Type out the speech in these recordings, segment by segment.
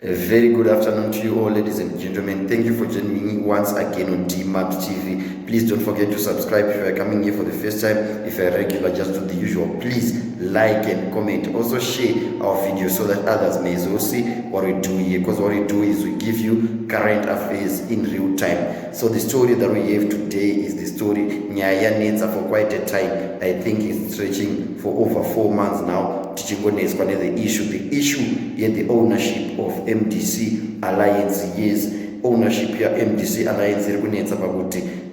A very good afternoon to you all, ladies and gentlemen. Thank you for joining me once again on DMAP TV. Please don't forget to subscribe if you are coming here for the first time. If you are regular, just do the usual. Please like and comment. Also share our videos so that others may also see what we do here. Because what we do is we give you current affairs in real time. So the story that we have today is the story Nyaya Netsa for quite a time. I think it's stretching for over 4 months now. The issue here, the ownership of MDC Alliance. Yes, ownership here, MDC Alliance.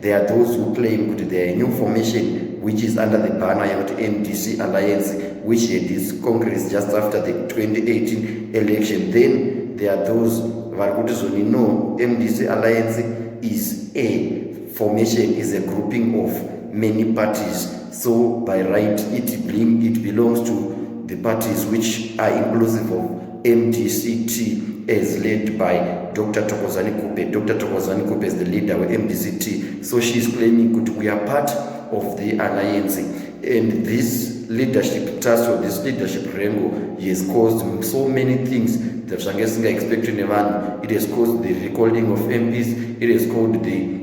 There are those who claim that there are new formation which is under the banner of the MDC Alliance, which had this Congress just after the 2018 election. Then there are those who know MDC Alliance is a formation, is a grouping of many parties. So by right, it belongs to the parties which are inclusive of MDCT, as led by Dr. Thokozani Kupe. Dr. Thokozani Kupe is the leader of MDCT. So she is claiming that we are part of the alliance. And this leadership task or this leadership wrangle has caused so many things that Shangesinga expecting a man. It has caused the recalling of MPs. It has caused the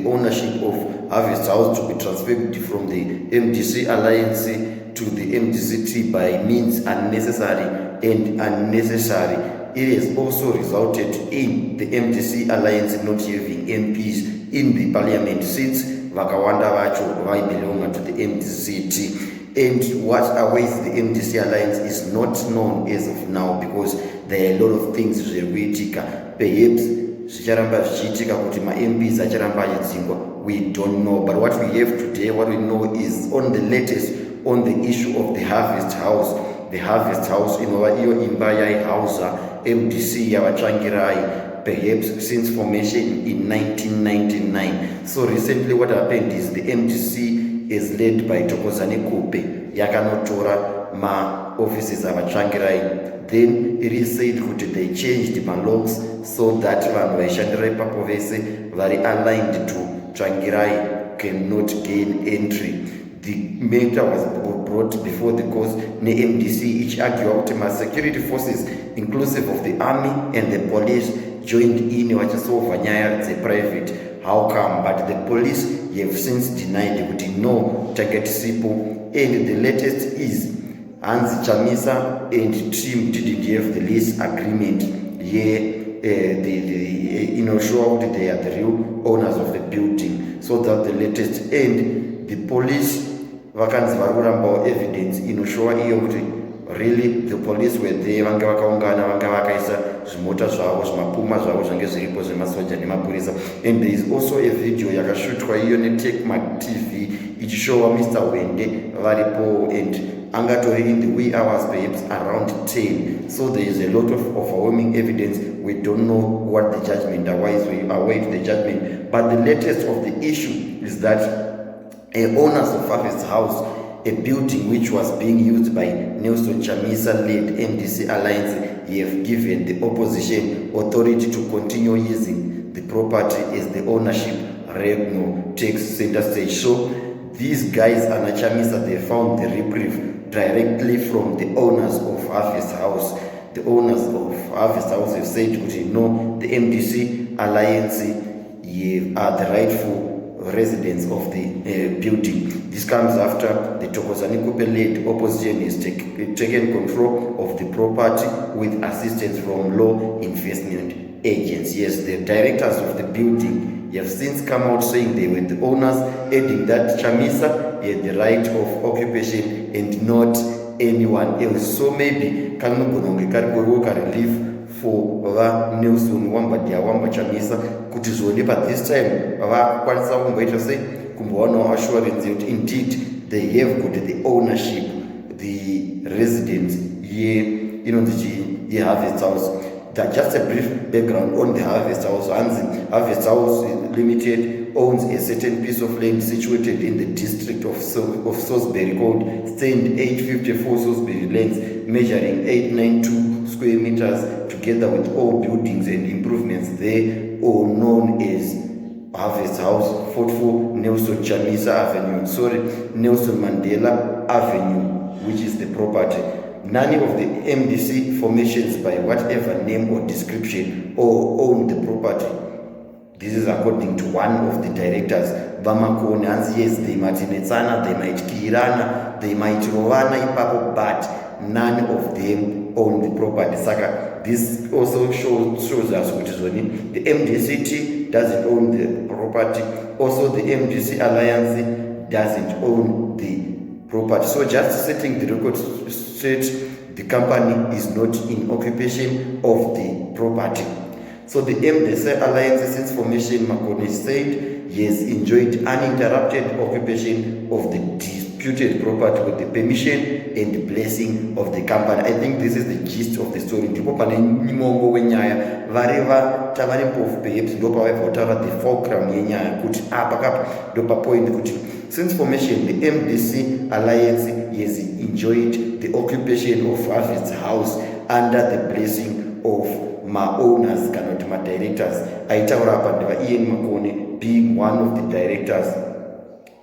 ownership of Harvest House to be transferred from the MDC Alliance to the MDCT by means unnecessary and unnecessary. It has also resulted in the MDC Alliance not having MPs in the parliament since Vakawanda Vacho belong to the MDCT. And what awaits the MDC Alliance is not known as of now, because there are a lot of things zvirikuitika. Perhaps zvicharamba zvichiitika kuti ma-MPs acharamba achidzingwa, we don't know. But what we have today, what we know is on the latest, on the issue of the Harvest House. The Harvest House inova iyo imba yaihausa MDC yavatsvangirai, perhaps since formation in 1999. So recently what happened is the MDC is led by Thokozani Kupe yakanotora ma-offices avatsvangirai. Then it is said that they changed the laws so that vanhu vaishandira ipapo vese vari aligned to Tsvangirai cannot gain entry. The matter was brought before the court MDC, each argued that security forces inclusive of the army and the police joined in vachisolva nyaya dzeprivate. How come? But the police have since denied that no target sipo. And the latest is Hans Chamisa and team didn't have the lease agreement. Sure that they are the real owners of the building. So that the latest, and the police vakanzi vari kuramba evidence inoshowa iyo kuti really the police were there, vanga vakaungana, vanga vakaisa zvimota zvavo, zvimapuma zvavo zvange zviripo zvemasoja nemapurisa. And there is also a video yakashutwa iyo neTechmark TV ichishowa Mr. Wende varipo, and angatori in the wee hours, perhaps around 10. So there is a lot of overwhelming evidence. We don't know what the judgment, otherwise we await the judgment. But the latest of the issue is that owners of Harvest House, a building which was being used by Nelson Chamisa-led MDC Alliance, have given the opposition authority to continue using the property as the ownership revenue takes center stage. So these guys, Anna Chamisa, they found the reprieve directly from the owners of Harvest House. The owners of Harvest House have said, no, the MDC Alliance are the rightful residents of the building. This comes after the Thokozani Kupe-led opposition has taken control of the property with assistance from law enforcement agents. Yes, the directors of the building have since come out saying they were the owners, adding that Chamisa had the right of occupation and not anyone else. So maybe kanogononge karigoroka relief for Nelson Wambadia Wamba Chamisa kuti zvone pa this time vakwanisa kumboita sei kumbowana assurance that indeed they have got the ownership, the residents here, the Harvest House. Just a brief background on the Harvest House. Harvest House Limited owns a certain piece of land situated in the district of Salisbury called Stand 854 Salisbury Lanes, measuring 892 square meters, together with all buildings and improvements there, or known as Harvest House, 44 Nelson Chamisa Avenue, Nelson Mandela Avenue, which is the property. none of the MDC formations by whatever name or description or own the property. This is according to one of the directors. Vamakone, and yes, they might inetsana, they might kirana, they might rovana ipapo, but none of them own the property. Saka, this also shows us which is when the MDCT doesn't own the property. Also, the MDC Alliance doesn't own the property. So just setting the record straight, the company is not in occupation of the property. So the MDC Alliance since formation, Makone said, he has enjoyed uninterrupted occupation of the disputed property with the permission and blessing of the company. I think this is the gist of the story. Ndipo pane nimongo wenyaya vareva tavari mpofu perhaps ndo pavaivotara the fulcrum yenyaya kuti apa ndo papoint kuti since formation the MDC Alliance has enjoyed the occupation of Harvest House under the blessing of owners cannot my directors. Aitaura apa Ian Makone being one of the directors.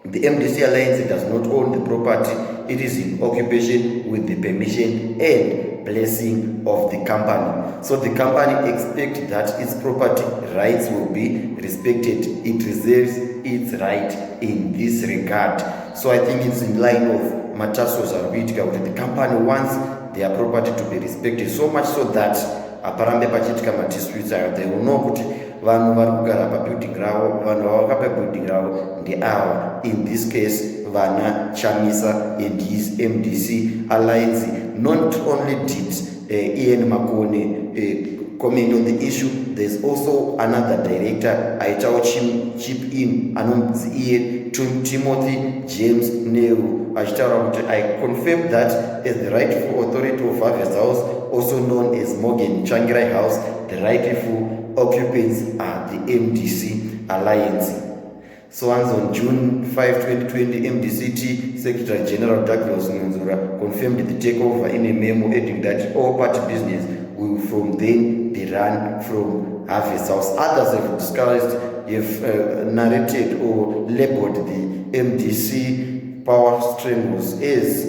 The MDC Alliance does not own the property. It is in occupation with the permission and blessing of the company. So the company expects that its property rights will be respected. It reserves its right in this regard. So I think it's in line of Mataso's Arbitica, that the company wants their property to be respected, so much so that aparambe pachitika madisputes ayo, they will know kuti vanhu vari kugara pabuilding ravo, vanhu vakapa building ravo ndeava. In this case, Vana Chamisa and his MDC Alliance. Not only did Ian Makone comment on the issue, there's also another director aitawo chip in anonzi Ian Timothy James Neu achitaura kuti I confirm that as the rightful authority of Harvest House, also known as Morgan Changirai House, the rightful occupants are the MDC Alliance. So as on June 5, 2020, MDCT Secretary General Douglas Nzura confirmed the takeover in a memo adding that all party business will from then be run from Harvest House. Others have discussed, have narrated or labeled the MDC power strangles as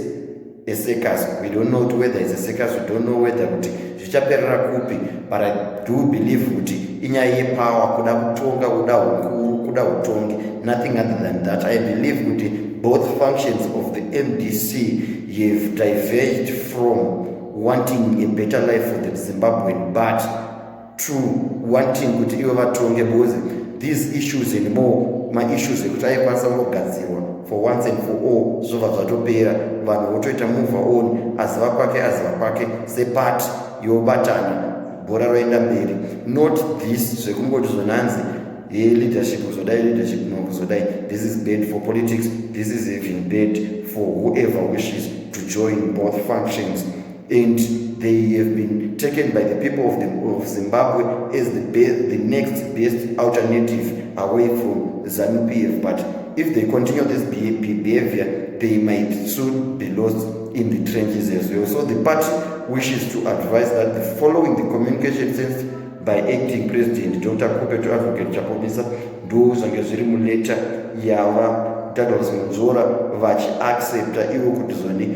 a circus. We don't know whether it's a circus, we don't know whether zvichaperera kupi, but I do believe kuti inyaya yepower, kuda kutonga, kuda hukuru, kuda hutongi, nothing other than that. I believe kuti both functions of the MDC have diverged from wanting a better life for the Zimbabwean, but to wanting kuti ivo vatonge, because these issues and more, my issues ekuti aikwanisa kugadzirwa for once and for all, zvobva zvatopera, vanhu votoita move on, aziva kwake separt yobatana, bhora roenda mberi. Not this zvekungoti zvonanzi leadership leadership nokuzodai. This is bad for politics. This is even bad for whoever wishes to join both functions, and they have been taken by the people of Zimbabwe as the next best alternative away from ZANU-PF. But if they continue this behavior, they might soon be lost in the trenches as well. So the party wishes to advise that following the communication sent by acting president Dr. Kupetu Advocate Chapomisa, those and Yazirimu later Yava Douglas Nzora vachiaccepta ivo kuti zvoni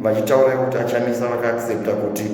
vachitaura kuti Chamisa vakaaccepta kuti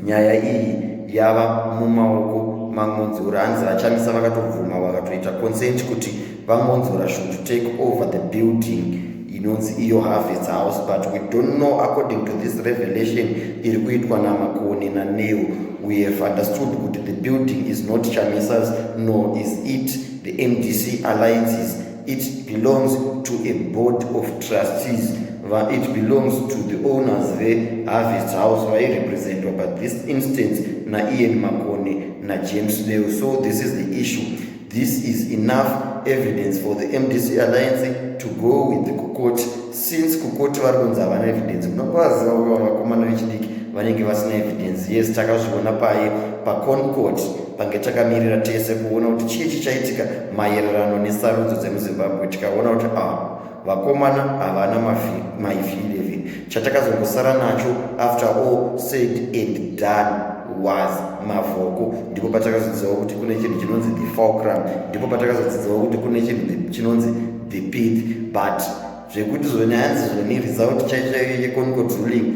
nyaya iyi yava mumaoko maMonzora. Hanzi Chamisa vakatobvuma vakatoita consent kuti vaMonzora should take over the building inonzi iyo Harvest House, but we don't know according to this revelation iri kuitwa naMakone naNeo. We have understood that the building is not Chamisa's, nor is it the MDC Alliance's. It belongs to a board of trustees. It belongs to the owners of the Harvest House, who I represent. But this instance, na Ian Makone, na James Neo. So this is the issue. This is enough evidence for the MDC Alliance to go with the Kukot, since Kukot varunza havana evidence. Unopaziva vakomana vechidiki vanenge vasina evidence. Yes, takazviona paConcord pange takamirira tese kuona kuti chii chichaitika maererano nesarudzo dzemuZimbabwe. Tikaona kuti vakomana havana maivhi 11. Chatakazongosara nacho after all said and done was mavhoko. Ndipo patakazodzidzwa kuti kune chinhu chinonzi the fulcrum, ndipo patakazodzidzwa kuti kune chinhu chinonzi the pith. But zvekuti zvoni hanzi zvoni result chaichaiyo yeConcord ruling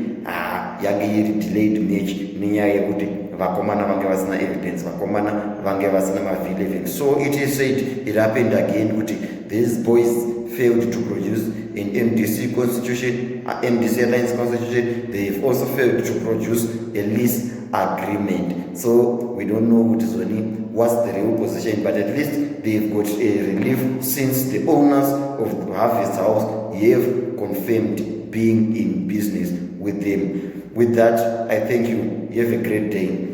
yange iri delayed match nenyaya yekuti vakomana vange vasina evidence, vakomana vange vasina ma-V11. So it is said it happened again kuti these boys failed to produce an MDC constitution, MDC Alliance constitution. They've also failed to produce a lease agreement. So we don't know what is what's the real position, but at least they've got a relief since the owners of the Harvest House have confirmed being in business with them. With that, I thank you. You have a great day.